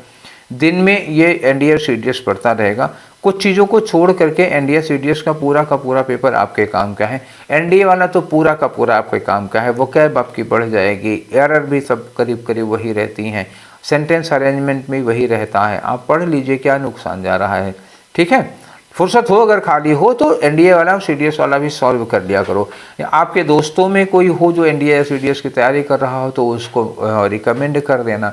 दिन में ये एनडीए सीडीएस पढ़ता रहेगा। कुछ चीज़ों को छोड़ करके एनडीए सीडीएस का पूरा पेपर आपके काम का है। एनडीए वाला तो पूरा का पूरा आपके काम का है। वो कैब आपकी बढ़ जाएगी, एरर भी सब करीब करीब वही रहती हैं, सेंटेंस अरेंजमेंट में वही रहता है। आप पढ़ लीजिए, क्या नुकसान जा रहा है। ठीक है, फुर्सत हो अगर खाली हो तो एनडीए वाला सीडीएस वाला भी सॉल्व कर लिया करो। या आपके दोस्तों में कोई हो जो एनडीए या सीडीएस की तैयारी कर रहा हो तो उसको रिकमेंड कर देना।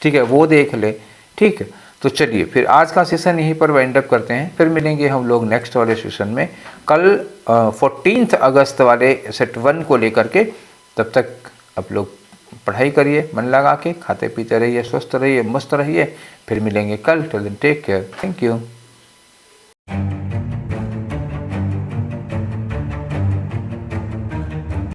ठीक है, वो देख ले। ठीक है, तो चलिए फिर आज का सेशन यहीं पर वाइंड अप करते हैं। फिर मिलेंगे हम लोग नेक्स्ट वाले सेशन में कल 14 अगस्त वाले सेट 1 को लेकर के। तब तक आप लोग पढ़ाई करिए मन लगा के, खाते पीते रहिए, स्वस्थ रहिए, मस्त रहिए। फिर मिलेंगे कल। Till then take care, thank you.